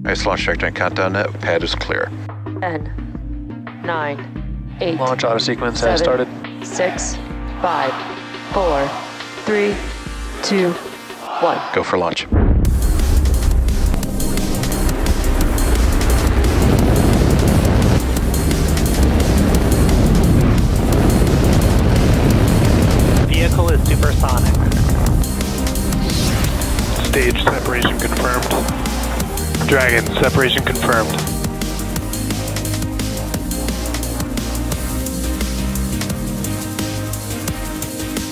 Nice launch checkpoint countdown net. Pad is clear. 10, 9, 8. Launch auto sequence has started. 6, 5, 4, 3, 2, 1. Go for launch. Vehicle is supersonic. Stage separation confirmed. Dragon, separation confirmed.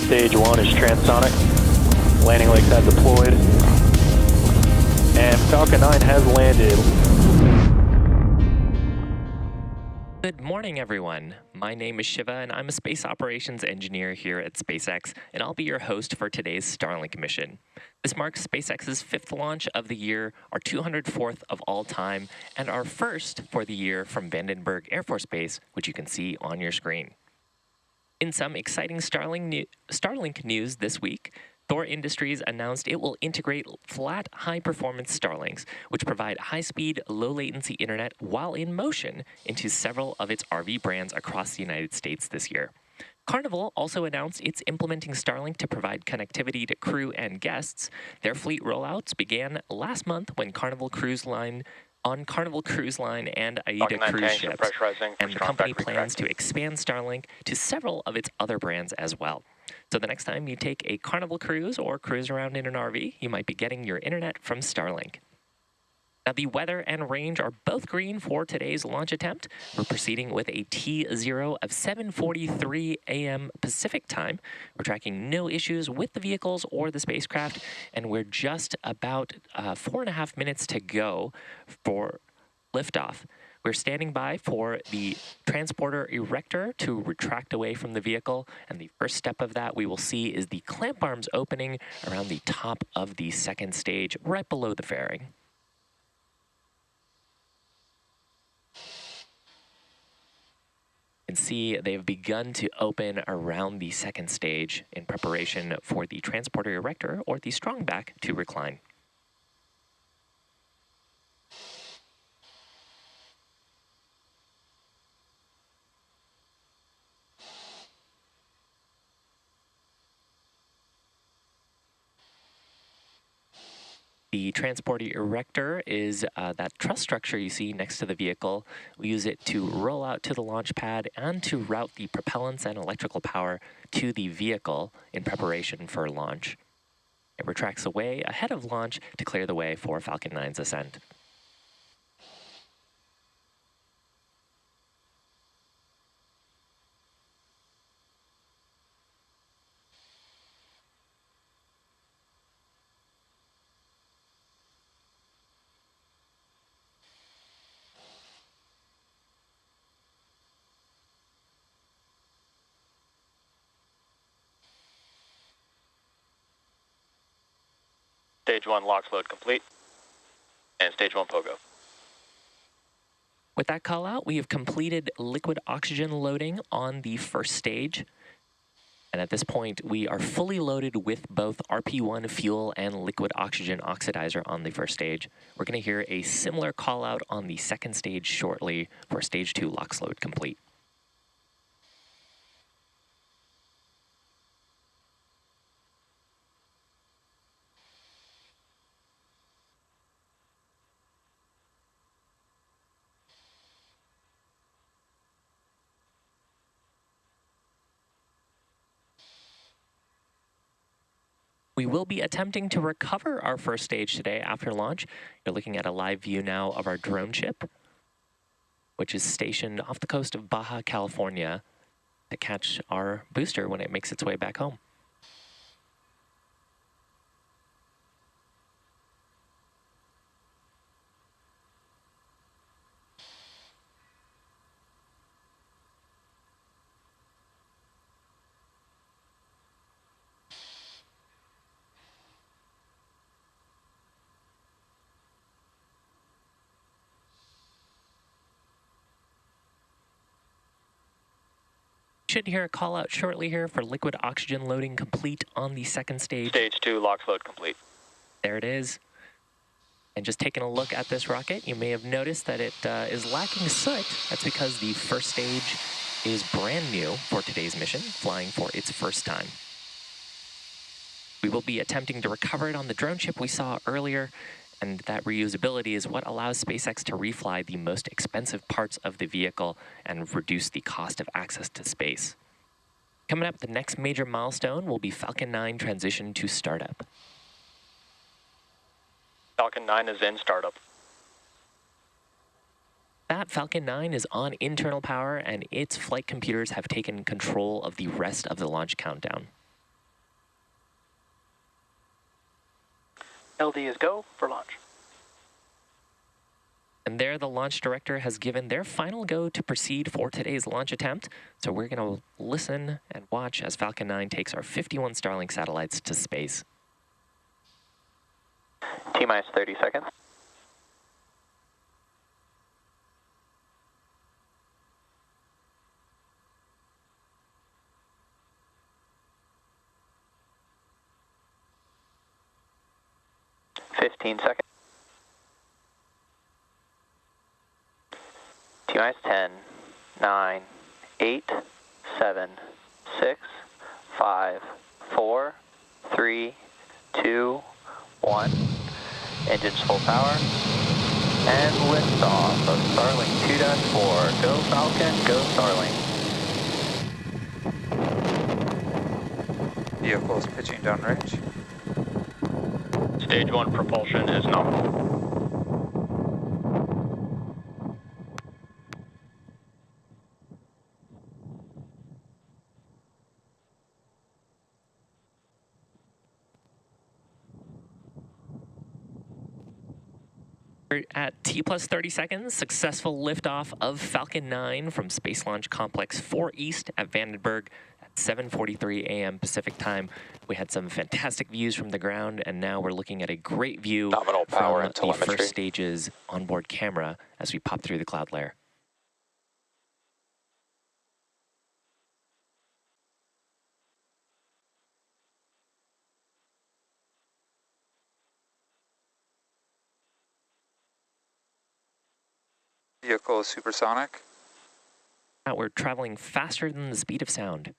Stage 1 is transonic. Landing legs have deployed. And Falcon 9 has landed. Good morning, everyone. My name is Shiva, and I'm a space operations engineer here at SpaceX, and I'll be your host for today's Starlink mission. This marks SpaceX's 5th launch of the year, our 204th of all time, and our first for the year from Vandenberg Air Force Base, which you can see on your screen. In some exciting Starlink news this week, Thor Industries announced it will integrate flat, high-performance Starlinks, which provide high-speed, low-latency internet while in motion into several of its RV brands across the United States this year. Carnival also announced it's implementing Starlink to provide connectivity to crew and guests. Their fleet rollouts began last month when Carnival Cruise Line and AIDA cruise ships, and the company plans to expand Starlink to several of its other brands as well. So the next time you take a Carnival cruise or cruise around in an RV, you might be getting your internet from Starlink. Now, the weather and range are both green for today's launch attempt. We're proceeding with a T0 of 7:43 a.m. Pacific time. We're tracking no issues with the vehicles or the spacecraft, and we're just about 4.5 minutes to go for liftoff. We're standing by for the transporter erector to retract away from the vehicle, and the first step of that we will see is the clamp arms opening around the top of the second stage, right below the fairing. You can see they've begun to open around the second stage in preparation for the transporter erector or the strongback to recline. The transport erector is that truss structure you see next to the vehicle. We use it to roll out to the launch pad and to route the propellants and electrical power to the vehicle in preparation for launch. It retracts away ahead of launch to clear the way for Falcon 9's ascent. Stage 1 LOX load complete. And Stage 1 POGO. With that call out, we have completed liquid oxygen loading on the first stage. And at this point, we are fully loaded with both RP1 fuel and liquid oxygen oxidizer on the first stage. We're going to hear a similar call out on the second stage shortly for Stage 2 LOX load complete. We will be attempting to recover our first stage today after launch. You're looking at a live view now of our drone ship, which is stationed off the coast of Baja California to catch our booster when it makes its way back home. Should hear a call out shortly here for liquid oxygen loading complete on the second stage. Stage 2 LOX load complete. There it is. And just taking a look at this rocket, you may have noticed that it is lacking soot. That's because the first stage is brand new for today's mission, flying for its first time. We will be attempting to recover it on the drone ship we saw earlier, and that reusability is what allows SpaceX to refly the most expensive parts of the vehicle and reduce the cost of access to space. Coming up, the next major milestone will be Falcon 9 transition to startup. Falcon 9 is in startup. That Falcon 9 is on internal power, and its flight computers have taken control of the rest of the launch countdown. LD is go for launch. And there, the launch director has given their final go to proceed for today's launch attempt. So we're going to listen and watch as Falcon 9 takes our 51 Starlink satellites to space. T-minus 30 seconds. Seconds. T-minus 10, 9, 8, 7, 6, 5, 4, 3, 2, 1. Engines full power. And liftoff of Starlink 2-4. Go Falcon, go Starlink. Vehicles pitching downrange. Stage 1 propulsion is nominal. We're at T plus 30 seconds, successful liftoff of Falcon 9 from Space Launch Complex 4 East at Vandenberg at 7:43 a.m. Pacific time. We had some fantastic views from the ground, and now we're looking at a great view Nominal power from and the telemetry. first stage's onboard camera as we pop through the cloud layer. Vehicle is supersonic. Now we're traveling faster than the speed of sound.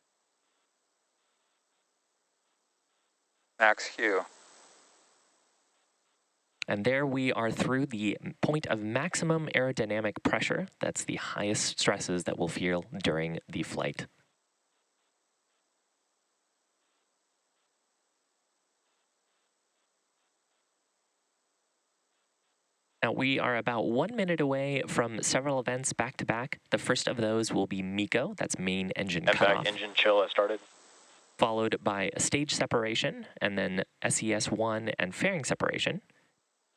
Max Q. And there we are through the point of maximum aerodynamic pressure. That's the highest stresses that we'll feel during the flight. Now, we are about 1 minute away from several events back to back. The first of those will be MECO, that's main engine cutoff. Engine chill has started. Followed by a stage separation, and then SES-1 and fairing separation.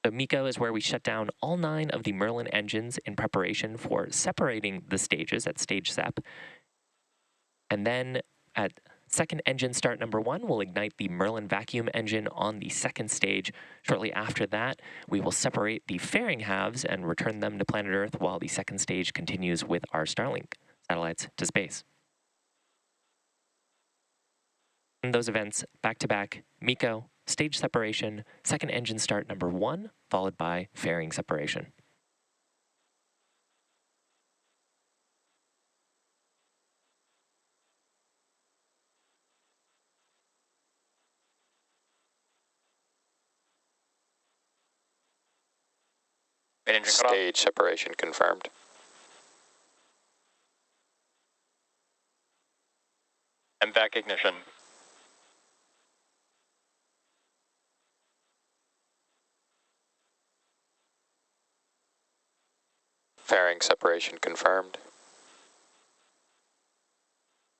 So MECO is where we shut down all 9 of the Merlin engines in preparation for separating the stages at stage sep. And then at second engine start number 1, we'll ignite the Merlin vacuum engine on the second stage. Shortly after that, we will separate the fairing halves and return them to planet Earth while the second stage continues with our Starlink satellites to space. And those events back to back: MECO, stage separation, second engine start number 1, followed by fairing separation. Stage separation confirmed. MVAC ignition. Fairing separation confirmed.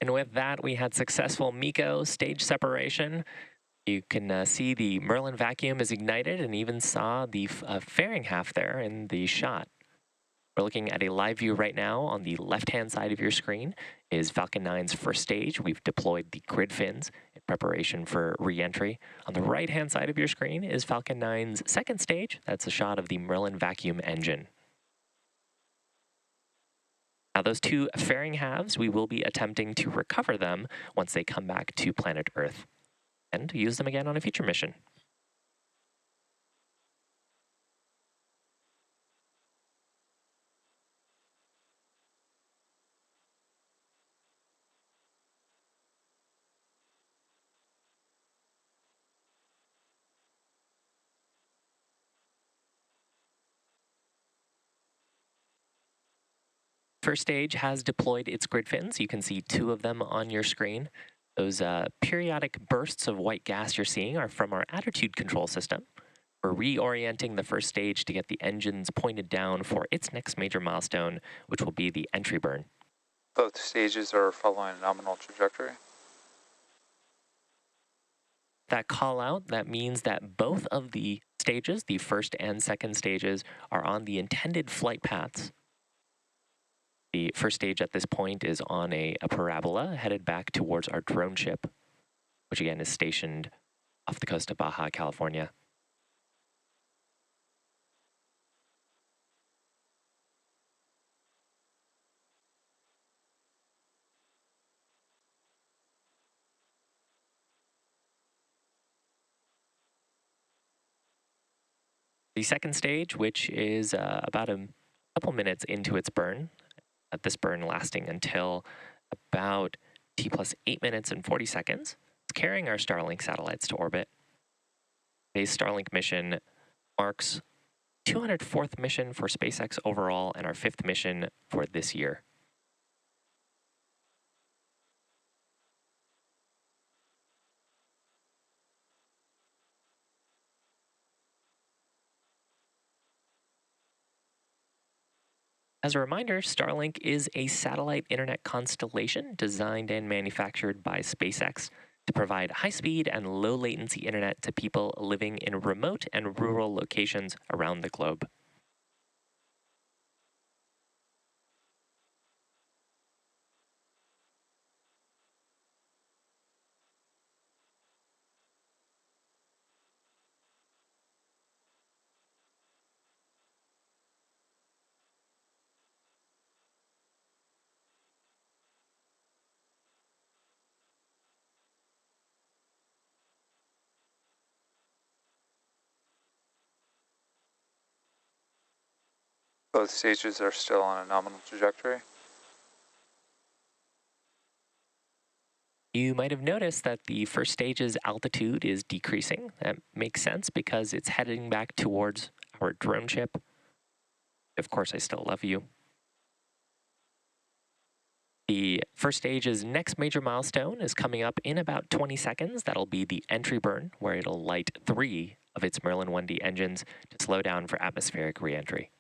And with that, we had successful MECO stage separation. You can see the Merlin vacuum is ignited and even saw the fairing half there in the shot. We're looking at a live view right now. On the left-hand side of your screen is Falcon 9's first stage. We've deployed the grid fins in preparation for re-entry. On the right-hand side of your screen is Falcon 9's second stage. That's a shot of the Merlin vacuum engine. Now, those 2 fairing halves, we will be attempting to recover them once they come back to planet Earth, and use them again on a future mission. First stage has deployed its grid fins. You can see 2 of them on your screen. Those periodic bursts of white gas you're seeing are from our attitude control system. We're reorienting the first stage to get the engines pointed down for its next major milestone, which will be the entry burn. Both stages are following a nominal trajectory. That call out, that means that both of the stages, the first and second stages, are on the intended flight paths. The first stage at this point is on a parabola headed back towards our drone ship, which again is stationed off the coast of Baja, California. The second stage, which is about a couple minutes into its burn, this burn lasting until about T plus 8 minutes and 40 seconds. It's carrying our Starlink satellites to orbit. Today's Starlink mission marks 204th mission for SpaceX overall and our 5th mission for this year. As a reminder, Starlink is a satellite internet constellation designed and manufactured by SpaceX to provide high-speed and low-latency internet to people living in remote and rural locations around the globe. Both stages are still on a nominal trajectory. You might have noticed that the first stage's altitude is decreasing. That makes sense because it's heading back towards our drone ship. Of course, I still love you. The first stage's next major milestone is coming up in about 20 seconds. That'll be the entry burn, where it'll light 3 of its Merlin 1D engines to slow down for atmospheric re-entry.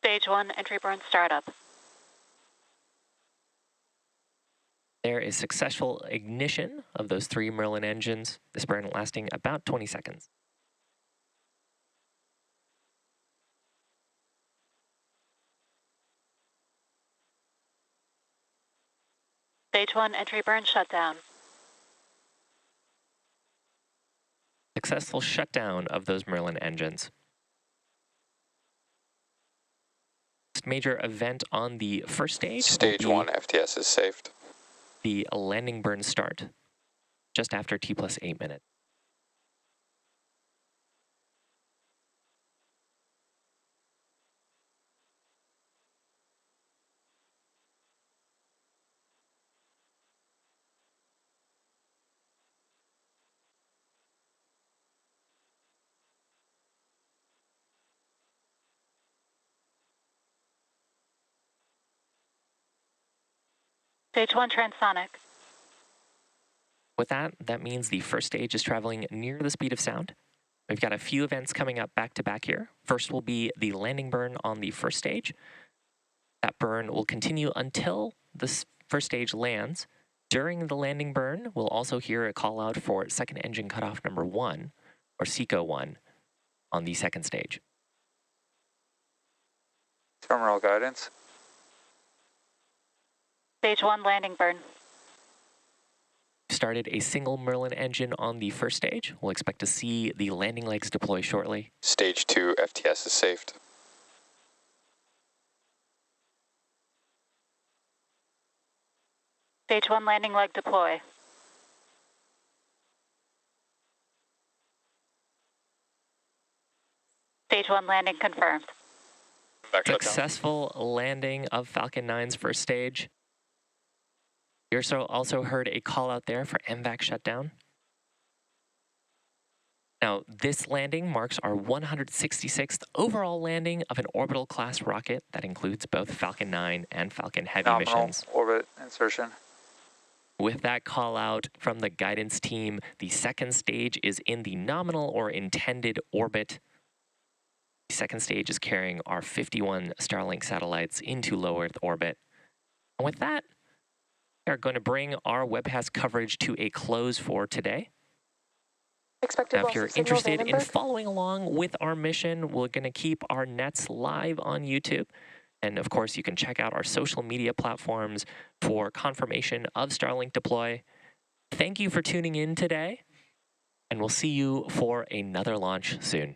Stage 1, entry burn startup. There is successful ignition of those 3 Merlin engines, this burn lasting about 20 seconds. Stage 1, entry burn shutdown. Successful shutdown of those Merlin engines. Next major event on the first stage. Stage 1 FTS is saved. The landing burn start just after T+8 minutes. Stage 1, transonic. With that, that means the first stage is traveling near the speed of sound. We've got a few events coming up back to back here. First will be the landing burn on the first stage. That burn will continue until the first stage lands. During the landing burn, we'll also hear a call out for second engine cutoff number 1, or SECO 1, on the second stage. Terminal guidance. Stage 1, landing burn. Started a single Merlin engine on the first stage. We'll expect to see the landing legs deploy shortly. Stage 2 FTS is saved. Stage 1, landing leg deploy. Stage 1, landing confirmed. Successful landing of Falcon 9's first stage. You also heard a call out there for MVAC shutdown. Now, this landing marks our 166th overall landing of an orbital class rocket that includes both Falcon 9 and Falcon Heavy Nominal missions. orbit insertion. With that call out from the guidance team, the second stage is in the nominal or intended orbit. The second stage is carrying our 51 Starlink satellites into low Earth orbit. And with that, we are going to bring our webcast coverage to a close for today. Now, if you're interested in following along with our mission, we're going to keep our nets live on YouTube. And of course, you can check out our social media platforms for confirmation of Starlink deploy. Thank you for tuning in today, and we'll see you for another launch soon.